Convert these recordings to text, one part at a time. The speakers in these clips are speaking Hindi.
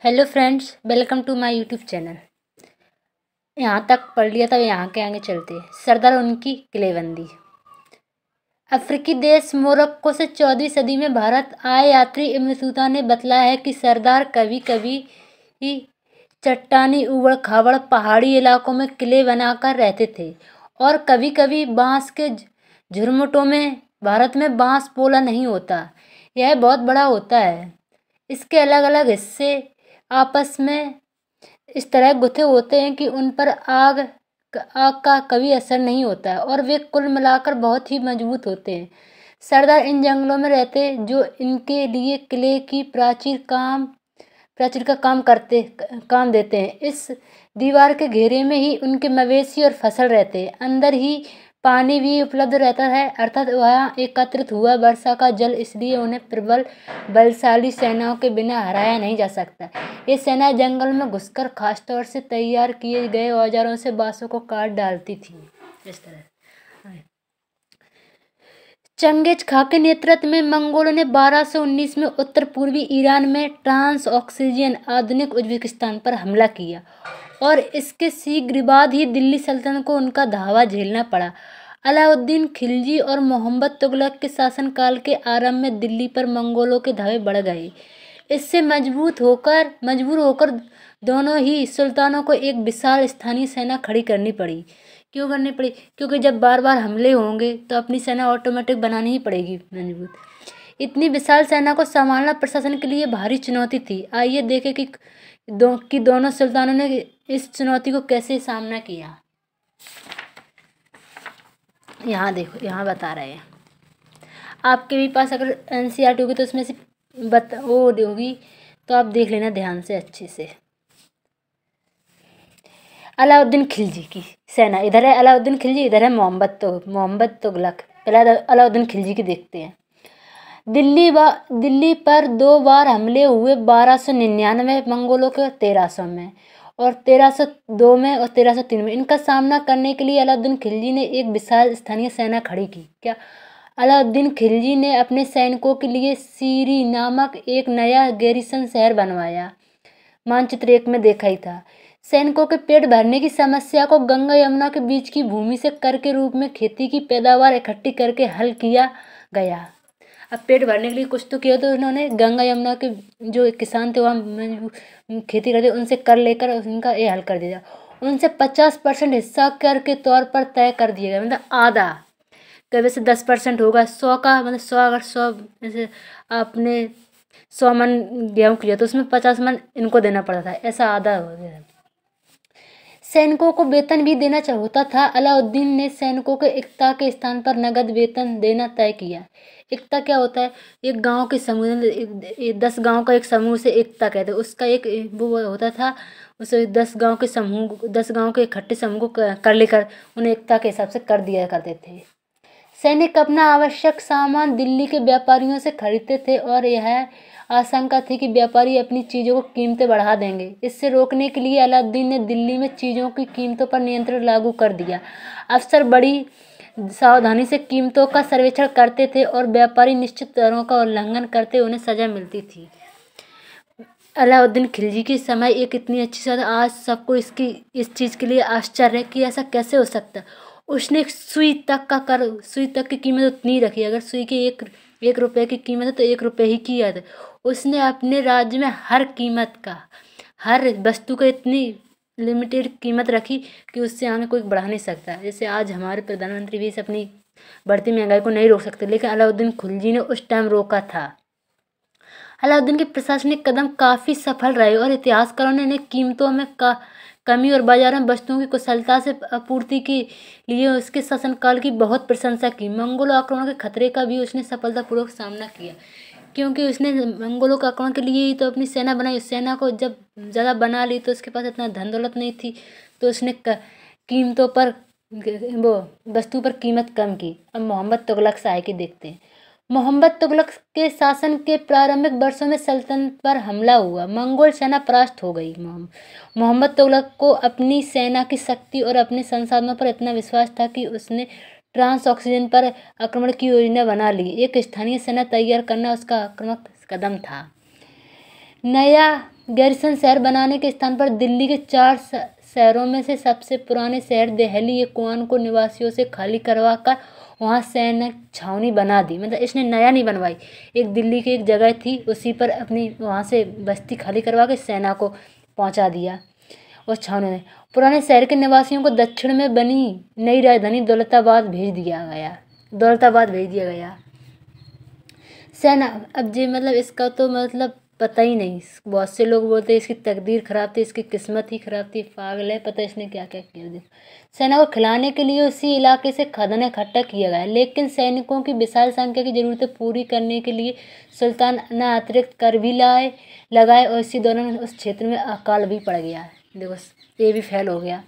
Hello friends, welcome to my YouTube channel. यहाँ तक पढ़ लिया था, यहाँ के आगे चलते हैं। सरदार उनकी किलेबंदी। अफ्रीकी देश मोरक्को से 14वीं सदी में भारत आए यात्री इब्न बतूता ने बतलाया है कि सरदार कभी कभी ही चट्टानी उबड़ खाबड़ पहाड़ी इलाकों में किले बनाकर रहते थे और कभी कभी बांस के झुरमुटों में। भारत में बांस पोला नहीं होता, यह बहुत बड़ा होता है। इसके अलग अलग हिस्से आपस में इस तरह गुथे होते हैं कि उन पर आग का कभी असर नहीं होता और वे कुल मिलाकर बहुत ही मजबूत होते हैं। सरदार इन जंगलों में रहते जो इनके लिए किले की प्राचीर का काम देते हैं। इस दीवार के घेरे में ही उनके मवेशी और फसल रहते हैं। अंदर ही पानी भी उपलब्ध रहता है, अर्थात वहाँ एकत्रित हुआ वर्षा का जल, इसलिए उन्हें प्रबल बलशाली सेनाओं के बिना हराया नहीं जा सकता। ये सेना जंगल में घुसकर खासतौर से तैयार किए गए औजारों से बांसों को काट डालती थी। इस तरह चंगेज खां के नेतृत्व में मंगोलों ने 1219 में उत्तर पूर्वी ईरान में ट्रांस ऑक्सीजियन आधुनिक उज्बेकिस्तान पर हमला किया और इसके शीघ्र बाद ही दिल्ली सल्तनत को उनका धावा झेलना पड़ा। अलाउद्दीन खिलजी और मोहम्मद तुगलक के शासनकाल के आरंभ में दिल्ली पर मंगोलों के धावे बढ़ गए। इससे मजबूर होकर दोनों ही सुल्तानों को एक विशाल स्थानीय सेना खड़ी करनी पड़ी। क्यों करनी पड़ी? क्योंकि जब बार बार हमले होंगे तो अपनी सेना ऑटोमेटिक बनानी ही पड़ेगी मजबूत। इतनी विशाल सेना को संभालना प्रशासन के लिए भारी चुनौती थी। आइए देखें कि दोनों सुल्तानों ने इस चुनौती को कैसे सामना किया। यहाँ देखो, यहाँ बता रहे हैं। आपके भी पास अगर एनसीईआरटी होगी तो उसमें से वो होगी, तो आप देख लेना ध्यान से अच्छे से। अलाउद्दीन खिलजी की सेना इधर है, अलाउद्दीन खिलजी इधर है मोहम्मद तुगलक। पहले अलाउद्दीन खिलजी की देखते हैं। दिल्ली पर 2 बार हमले हुए, 1299 मंगोलों के 1300 में और 1302 में और 1303 में। इनका सामना करने के लिए अलाउद्दीन खिलजी ने एक विशाल स्थानीय सेना खड़ी की। क्या अलाउद्दीन खिलजी ने अपने सैनिकों के लिए सीरी नामक एक नया गैरिसन शहर बनवाया। मानचित्र 1 में देखा ही था। सैनिकों के पेट भरने की समस्या को गंगा यमुना के बीच की भूमि से कर के रूप में खेती की पैदावार इकट्ठी करके हल किया गया। अब पेट भरने के लिए कुछ तो किया, तो उन्होंने गंगा यमुना के जो किसान थे वहाँ खेती करते, उनसे कर लेकर उनका ये हल कर दिया। उनसे 50% हिस्सा कर के तौर पर तय कर दिया गया, मतलब आधा। कभी से 10% होगा 100 का, मतलब 100 अगर 100 जैसे आपने 100 मन गेहूँ किया तो उसमें 50 मन इनको देना पड़ता था, ऐसा आधा हो गया। सैनिकों को वेतन भी देना होता था। अलाउद्दीन ने सैनिकों को एकता के स्थान पर नगद वेतन देना तय किया। एकता क्या होता है? एक गांव के समूह, 10 गांव का एक समूह से एकता कहते हैं। उसका एक वो होता था, उसे 10 गांव के इकट्ठे समूह को कर लेकर उन्हें एकता के हिसाब से कर दिया करते थे। सैनिक अपना आवश्यक सामान दिल्ली के व्यापारियों से खरीदते थे और यह आशंका थी कि व्यापारी अपनी चीज़ों को कीमतें बढ़ा देंगे। इससे रोकने के लिए अलाउद्दीन ने दिल्ली में चीज़ों की कीमतों पर नियंत्रण लागू कर दिया। अफसर बड़ी सावधानी से कीमतों का सर्वेक्षण करते थे और व्यापारी निश्चित दरों का उल्लंघन करते उन्हें सजा मिलती थी। अलाउद्दीन खिलजी की समय एक इतनी अच्छी सजा, आज सबको इस चीज़ के लिए आश्चर्य है कि ऐसा कैसे हो सकता है। उसने सुई तक की कीमत उतनी रखी। अगर सुई की एक रुपये की कीमत है तो 1 रुपये ही की है। उसने अपने राज्य में हर वस्तु का इतनी लिमिटेड कीमत रखी कि उससे आगे कोई बढ़ा नहीं सकता। जैसे आज हमारे प्रधानमंत्री भी अपनी बढ़ती महंगाई को नहीं रोक सकते, लेकिन अलाउद्दीन खिलजी ने उस टाइम रोका था। अलाउद्दीन के प्रशासनिक कदम काफ़ी सफल रहे और इतिहासकारों ने इन्हें कीमतों में कमी और बाजार में वस्तुओं की कुशलता से आपूर्ति के लिए उसके शासनकाल की बहुत प्रशंसा की। मंगोल आक्रमण के खतरे का भी उसने सफलतापूर्वक सामना किया, क्योंकि उसने मंगोलों के आक्रमण के लिए ही तो अपनी सेना बनाई। सेना को जब ज़्यादा बना ली तो उसके पास इतना धन दौलत नहीं थी, तो उसने कीमतों पर वस्तु पर कीमत कम की। अब मोहम्मद तुगलक शाही की देखते हैं। मोहम्मद तुगलक के शासन के प्रारंभिक वर्षों में सल्तनत पर हमला हुआ, मंगोल सेना परास्त हो गई। मोहम्मद तुगलक को अपनी सेना की शक्ति और अपने संसाधनों पर इतना विश्वास था कि उसने ट्रांस ऑक्सीजन पर आक्रमण की योजना बना ली। एक स्थानीय सेना तैयार करना उसका आक्रामक कदम था। नया गैरिसन शहर बनाने के स्थान पर दिल्ली के 4 शहरों में से सबसे पुराने शहर दिल्ली यकुआन को निवासियों से खाली करवा कर वहाँ सैन्य छावनी बना दी। मतलब इसने नया नहीं बनवाई, एक दिल्ली की एक जगह थी उसी पर अपनी वहाँ से बस्ती खाली करवा के सेना को पहुँचा दिया उस छावनी में। पुराने शहर के निवासियों को दक्षिण में बनी नई राजधानी दौलताबाद भेज दिया गया। सेना अब जी मतलब इसका तो मतलब पता ही नहीं। बहुत से लोग बोलते हैं इसकी तकदीर खराब थी, इसकी किस्मत ही खराब थी, पागल है, पता इसने क्या क्या किया। देखो, सेना को खिलाने के लिए उसी इलाके से खाद्यान्न इकट्ठा किया गया, लेकिन सैनिकों की विशाल संख्या की जरूरतें पूरी करने के लिए सुल्तान ने अतिरिक्त कर भी लगाए और इसी दौरान उस क्षेत्र में अकाल भी पड़ गया। देखो ये भी फेल हो गया।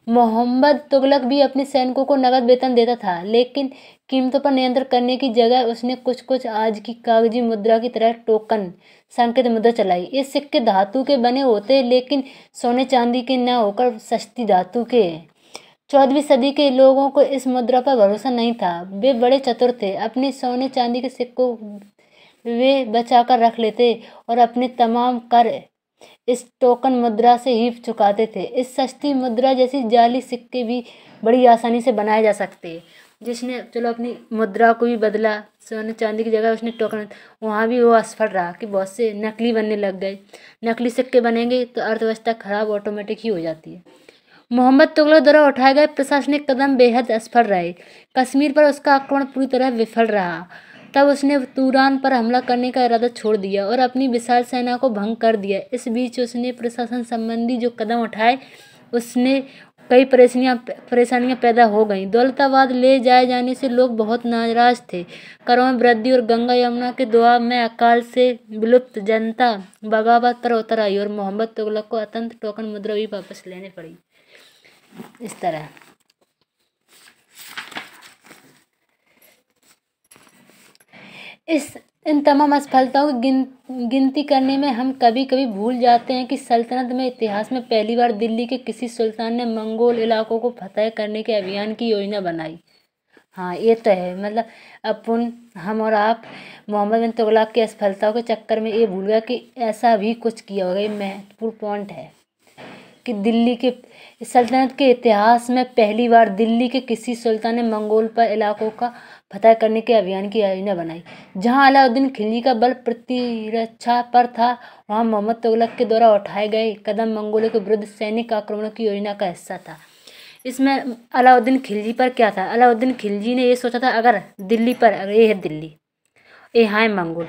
मोहम्मद तुगलक भी अपने सैनिकों को नगद वेतन देता था, लेकिन कीमतों पर नियंत्रण करने की जगह उसने कुछ आज की कागजी मुद्रा की तरह टोकन संकेत मुद्रा चलाई। ये सिक्के धातु के बने होते, लेकिन सोने चांदी के न होकर सस्ती धातु के। 14वीं सदी के लोगों को इस मुद्रा पर भरोसा नहीं था। वे बड़े चतुर थे, अपने सोने चांदी के सिक्कों वे बचाकर रख लेते और अपने तमाम कर इस टोकन मुद्रा से ही चुकाते थे। इस सस्ती मुद्रा जैसी जाली सिक्के भी बड़ी आसानी से बनाए जा सकते हैं। जिसने चलो अपनी मुद्रा को भी बदला, सोने चांदी की जगह उसने टोकन, वहाँ भी वो असफल रहा कि बहुत से नकली बनने लग गए। नकली सिक्के बनेंगे तो अर्थव्यवस्था खराब ऑटोमेटिक ही हो जाती है। मोहम्मद तुगलक द्वारा उठाए गए प्रशासनिक कदम बेहद असफल रहे। कश्मीर पर उसका आक्रमण पूरी तरह विफल रहा। तब उसने तुरान पर हमला करने का इरादा छोड़ दिया और अपनी विशाल सेना को भंग कर दिया। इस बीच उसने प्रशासन संबंधी जो कदम उठाए उसने कई परेशानियां पैदा हो गईं। दौलताबाद ले जाए जाने से लोग बहुत नाराज थे। करों में वृद्धि और गंगा यमुना के दोआब में अकाल से विलुप्त जनता बगावत पर उतर आई और मोहम्मद तुगलक को अत्यंत टोकन मुद्रा भी वापस लेने पड़ी। इस तरह इन तमाम असफलताओं की गिनती करने में हम कभी कभी भूल जाते हैं कि सल्तनत में इतिहास में पहली बार दिल्ली के किसी सुल्तान ने मंगोल इलाकों को फतह करने के अभियान की योजना बनाई। हाँ ये तो है, मतलब हम और आप मोहम्मद बिन तुगलक की असफलताओं के चक्कर में ये भूल गया कि ऐसा भी कुछ किया होगा। ये महत्वपूर्ण पॉइंट है कि दिल्ली के सल्तनत के इतिहास में पहली बार दिल्ली के किसी सुल्तान ने मंगोल पर इलाकों का फतह करने के अभियान की योजना बनाई। जहां अलाउद्दीन खिलजी का बल प्रतिरक्षा पर था, वहां मोहम्मद तुगलक के द्वारा उठाए गए कदम मंगोलों के विरुद्ध सैनिक आक्रमणों की योजना का हिस्सा था। इसमें अलाउद्दीन खिलजी पर क्या था, अलाउद्दीन खिलजी ने ये सोचा था अगर दिल्ली पर, अगर ये है दिल्ली, यहाँ है मंगोल,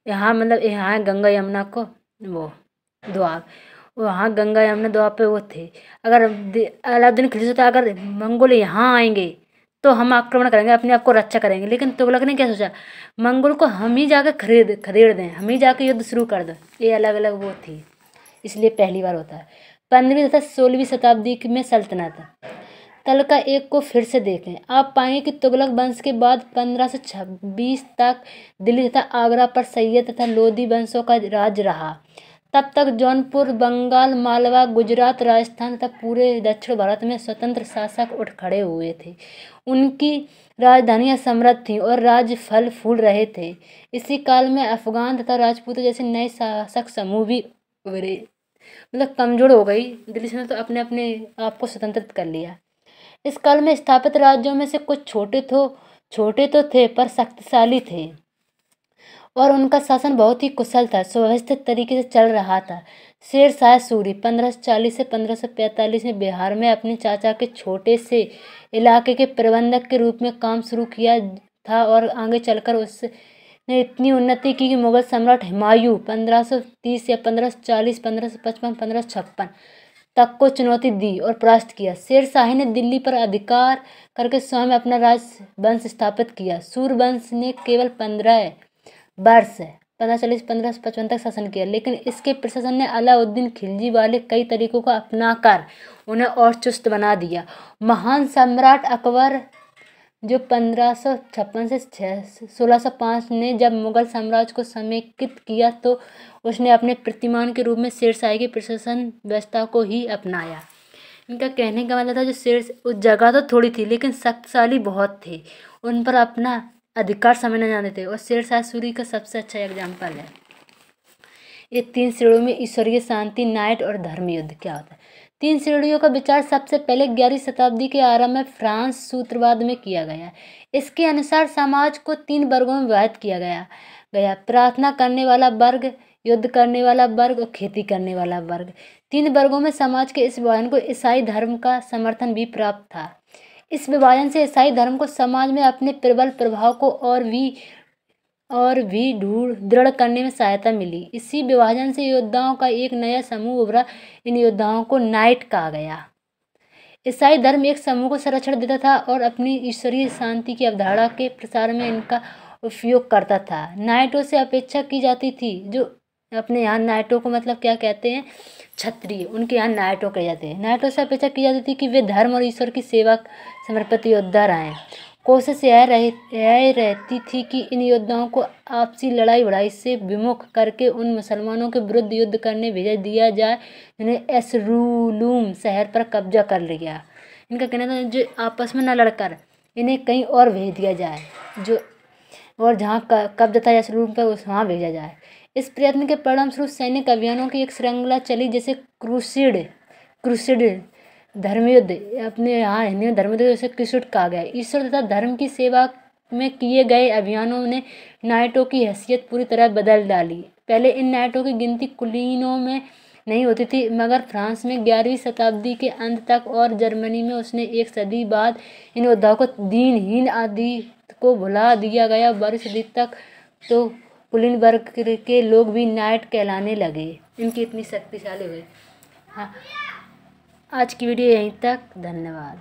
यहाँ मतलब यहाँ है गंगा यमुना को वो दोआब, वहाँ गंगा यमुना दोआब पे वो थे। अगर अलाउद्दीन खिलजी सोचा अगर मंगोल यहाँ आएंगे तो हम आक्रमण करेंगे, अपने आप को रक्षा करेंगे। लेकिन तुगलक ने क्या सोचा, मंगोल को हम ही जाकर खदेड़ दें, हम ही जाकर युद्ध शुरू कर दें। ये अलग अलग वो थी, इसलिए पहली बार होता है। 15वीं तथा 16वीं शताब्दी में सल्तनत तल का एक को फिर से देखें। आप पाएंगे कि तुगलक वंश के बाद 1526 तक दिल्ली तथा आगरा पर सैयद तथा लोधी वंशों का राज रहा। तब तक जौनपुर, बंगाल, मालवा, गुजरात, राजस्थान तथा पूरे दक्षिण भारत में स्वतंत्र शासक उठ खड़े हुए थे। उनकी राजधानियां समृद्ध थीं और राज्य फल फूल रहे थे। इसी काल में अफगान तथा राजपूत जैसे नए शासक समूह भी उभरे। मतलब कमजोर हो गई दिल्ली ने, तो अपने अपने आप को स्वतंत्र कर लिया। इस काल में स्थापित राज्यों में से कुछ छोटे तो थे पर शक्तिशाली थे और उनका शासन बहुत ही कुशल था, सुव्यवस्थित तरीके से चल रहा था। शेर शाह सूरी 1540 से 1545 में बिहार में अपने चाचा के छोटे से इलाके के प्रबंधक के रूप में काम शुरू किया था और आगे चलकर उसने इतनी उन्नति की कि मुगल सम्राट हुमायूं 1530 या 1540, 1555, 1556 तक को चुनौती दी और परास्त किया। शेर शाही ने दिल्ली पर अधिकार करके स्वयं अपना राजवंश स्थापित किया। सूरवंश ने केवल 15 वर्ष 1540-1555 तक शासन किया, लेकिन इसके प्रशासन ने अलाउद्दीन खिलजी वाले कई तरीकों को अपनाकर उन्हें और चुस्त बना दिया। महान सम्राट अकबर जो 1556 से 1605 ने जब मुगल साम्राज्य को समेकित किया तो उसने अपने प्रतिमान के रूप में शेरशाही की प्रशासन व्यवस्था को ही अपनाया। इनका कहने का मतलब था जो उस जगह तो थोड़ी थी लेकिन शक्तिशाली बहुत थे, उन पर अपना अधिकार समझना जानते थे और शेरशाह सूरी का सबसे अच्छा एग्जाम्पल है। ये 3 श्रेणियों में ईश्वरीय शांति, नाइट और धर्म युद्ध क्या होता है। 3 श्रेणियों का विचार सबसे पहले 11वीं शताब्दी के आरंभ में फ्रांस सूत्रवाद में किया गया। इसके अनुसार समाज को 3 वर्गों में विभाजित किया गया प्रार्थना करने वाला वर्ग, युद्ध करने वाला वर्ग और खेती करने वाला वर्ग। 3 वर्गों में समाज के इस विभाजन को ईसाई धर्म का समर्थन भी प्राप्त था। इस विभाजन से ईसाई धर्म को समाज में अपने प्रबल प्रभाव को और भी दृढ़ करने में सहायता मिली। इसी विभाजन से योद्धाओं का एक नया समूह उभरा। इन योद्धाओं को नाइट कहा गया। ईसाई धर्म एक समूह को संरक्षण देता था और अपनी ईश्वरीय शांति की अवधारणा के प्रसार में इनका उपयोग करता था। नाइटों से अपेक्षा की जाती थी, जो अपने यहाँ नाइटों को मतलब क्या कहते हैं, क्षत्रिय, उनके यहाँ नाइटों कहे जाते हैं। नाइटों से अपेक्षा की जाती थी कि वे धर्म और ईश्वर की सेवा समर्पित योद्धा रहे। कोशिश यह रहती थी कि इन योद्धाओं को आपसी लड़ाई भड़ाई से विमुख करके उन मुसलमानों के विरुद्ध युद्ध करने भेज दिया जाए जिन्हें एसरूलूम शहर पर कब्जा कर लिया। इनका कहना था जो आपस में न लड़कर इन्हें कहीं और भेज दिया जाए, जो और जहाँ कब्जा था एसरूलूम पर वहाँ भेजा जाए। इस प्रयत्न के परिणाम स्वरूप सैनिक अभियानों की एक श्रृंखला चली, जैसे क्रूसेड धर्मयुद्ध, अपने यहाँ हिंदी में धर्मयुद्ध जैसे क्रूसेड कहा गया। ईश्वर तथा धर्म की सेवा में किए गए अभियानों ने नाइटों की हैसियत पूरी तरह बदल डाली। पहले इन नाइटों की गिनती कुलीनों में नहीं होती थी, मगर फ्रांस में 11वीं शताब्दी के अंत तक और जर्मनी में उसने 1 सदी बाद इन योद्धाओं को दीनहीन आदि को भुला दिया गया। 12वीं सदी तक तो कुलीन वर्ग के लोग भी नाइट कहलाने लगे, इनकी इतनी शक्तिशाली हुई। हाँ, आज की वीडियो यहीं तक। धन्यवाद।